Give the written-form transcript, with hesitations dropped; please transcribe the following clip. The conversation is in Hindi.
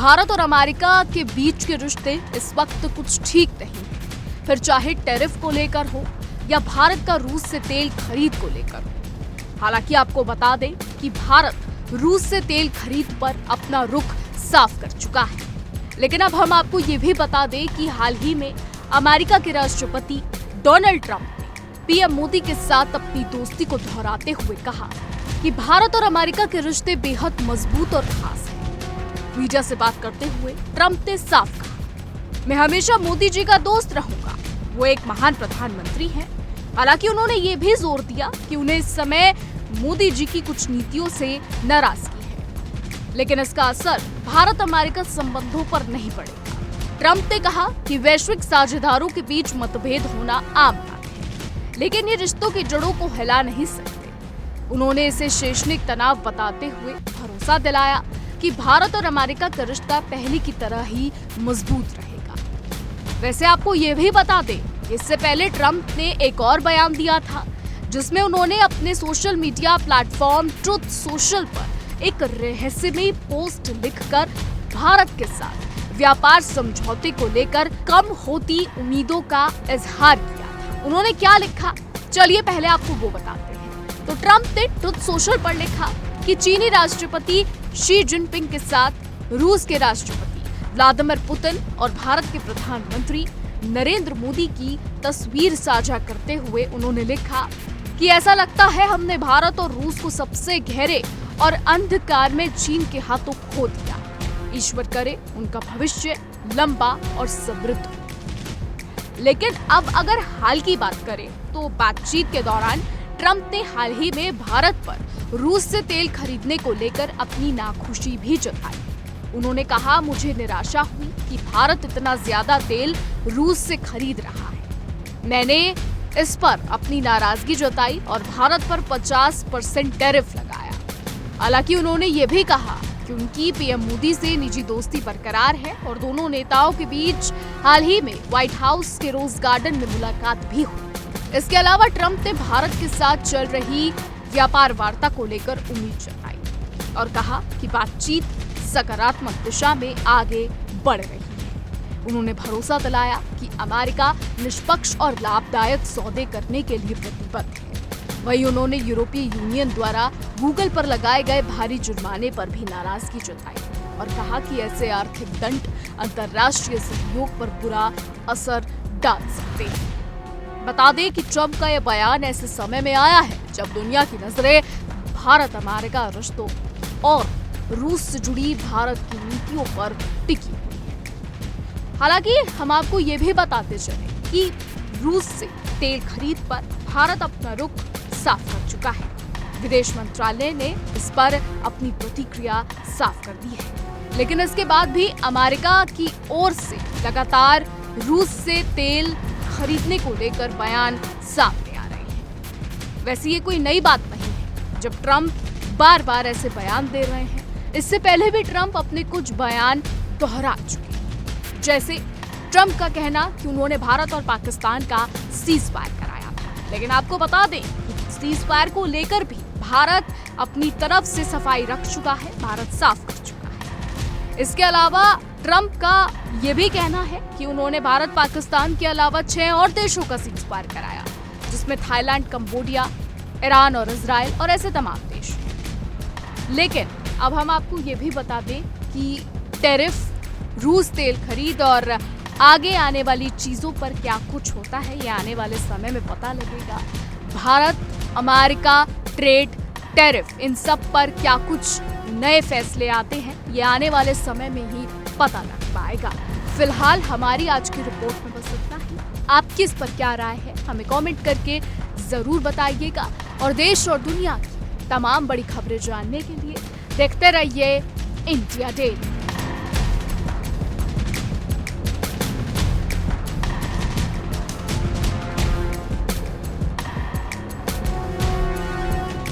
भारत और अमेरिका के बीच के रिश्ते इस वक्त कुछ ठीक नहीं है, फिर चाहे टैरिफ को लेकर हो या भारत का रूस से तेल खरीद को लेकर हो। हालांकि आपको बता दें कि भारत रूस से तेल खरीद पर अपना रुख साफ कर चुका है, लेकिन अब हम आपको ये भी बता दें कि हाल ही में अमेरिका के राष्ट्रपति डोनाल्ड ट्रंप ने पीएम मोदी के साथ अपनी दोस्ती को दोहराते हुए कहा कि भारत और अमेरिका के रिश्ते बेहद मजबूत और खास हैं। मीडिया से बात करते हुए ट्रंप ने साफ कहा, मैं हमेशा मोदी जी का दोस्त रहूंगा, वो एक महान प्रधानमंत्री हैं। हालांकि उन्होंने ये भी जोर दिया कि उन्हें इस समय मोदी जी की कुछ नीतियों से नाराजगी है, लेकिन इसका असर भारत अमेरिका संबंधों पर नहीं पड़ेगा। ट्रंप ने कहा कि वैश्विक साझेदारों के बीच मतभेद होना आम बात है, लेकिन ये रिश्तों की जड़ों को हिला नहीं सकते। उन्होंने इसे शैक्षणिक तनाव बताते हुए भरोसा दिलाया कि भारत और अमेरिका का रिश्ता पहले की तरह ही मजबूत रहेगा। वैसे आपको ये भी बता दें, इससे पहले ट्रंप ने एक और बयान दिया था, जिसमें उन्होंने अपने social media platform truth social पर एक रहस्यमयी पोस्ट लिखकर भारत के साथ व्यापार समझौते को लेकर कम होती उम्मीदों का इजहार किया था। उन्होंने क्या लिखा, चलिए पहले आपको वो बताते हैं। तो ट्रंप ने ट्रुथ सोशल पर लिखा कि चीनी राष्ट्रपति शी जिनपिंग के साथ रूस के राष्ट्रपति व्लादिमीर पुतिन और भारत के प्रधानमंत्री नरेंद्र मोदी की तस्वीर साझा करते हुए उन्होंने लिखा कि ऐसा लगता है हमने भारत और रूस को सबसे गहरे और अंधकार में चीन के हाथों खो दिया। ईश्वर करे उनका भविष्य लंबा और समृद्ध हो। लेकिन अब अगर हाल की बात करें तो बातचीत के दौरान ट्रंप ने हाल ही में भारत पर रूस से तेल खरीदने को लेकर अपनी नाखुशी भी जताई। उन्होंने कहा, मुझे निराशा हुई कि भारत इतना ज्यादा तेल रूस से खरीद रहा है। मैंने इस पर अपनी नाराजगी जताई और भारत पर 50% टैरिफ लगाया। हालांकि उन्होंने ये भी कहा कि उनकी पीएम मोदी से निजी दोस्ती बरकरार है और दोनों नेताओं के बीच हाल ही में व्हाइट हाउस के रोज गार्डन में मुलाकात भी हुई। इसके अलावा ट्रंप ने भारत के साथ चल रही व्यापार वार्ता को लेकर उम्मीद जताई और कहा कि बातचीत सकारात्मक दिशा में आगे बढ़ रही है। उन्होंने भरोसा दिलाया कि अमेरिका निष्पक्ष और लाभदायक सौदे करने के लिए प्रतिबद्ध है। वहीं उन्होंने यूरोपीय यूनियन द्वारा गूगल पर लगाए गए भारी जुर्माने पर भी नाराजगी जताई और कहा कि ऐसे आर्थिक दंड अंतर्राष्ट्रीय सहयोग पर बुरा असर डाल सकते हैं। बता दें कि ट्रंप का यह बयान ऐसे समय में आया है जब दुनिया की नजरें भारत अमेरिका रिश्तों और रूस से जुड़ी भारत की नीतियों पर टिकी हुई है। हालांकि हम आपको ये भी बताते चले कि रूस से तेल खरीद पर भारत अपना रुख साफ कर चुका है। विदेश मंत्रालय ने इस पर अपनी प्रतिक्रिया साफ कर दी है, लेकिन इसके बाद भी अमेरिका की ओर से लगातार रूस से तेल खरीदने को लेकर बयान सामने आ रहे हैं। वैसे ये कोई नई बात नहीं है जब ट्रंप बार बार ऐसे बयान दे रहे हैं। इससे पहले भी ट्रंप अपने कुछ बयान दोहरा चुके हैं। जैसे ट्रंप का कहना कि उन्होंने भारत और पाकिस्तान का सीज फायर कराया था, लेकिन आपको बता दें कि सीज फायर को लेकर भी भारत अपनी तरफ से सफाई रख चुका है, भारत साफ कर चुका है। इसके अलावा ट्रंप का ये भी कहना है कि उन्होंने भारत पाकिस्तान के अलावा 6 और देशों का सीज फायर कराया, जिसमें थाईलैंड, कंबोडिया, ईरान और इजराइल और ऐसे तमाम देश हैं। लेकिन अब हम आपको ये भी बता दें कि टैरिफ, रूस तेल खरीद और आगे आने वाली चीजों पर क्या कुछ होता है, ये आने वाले समय में पता लगेगा। भारत अमेरिका ट्रेड, टैरिफ, इन सब पर क्या कुछ नए फैसले आते हैं, ये आने वाले समय में ही पता लग पाएगा। फिलहाल हमारी आज की रिपोर्ट में बस इतना ही। आपकी इस पर क्या राय है, हमें कमेंट करके जरूर बताइएगा और देश और दुनिया की तमाम बड़ी खबरें जानने के लिए देखते रहिए इंडिया डेली।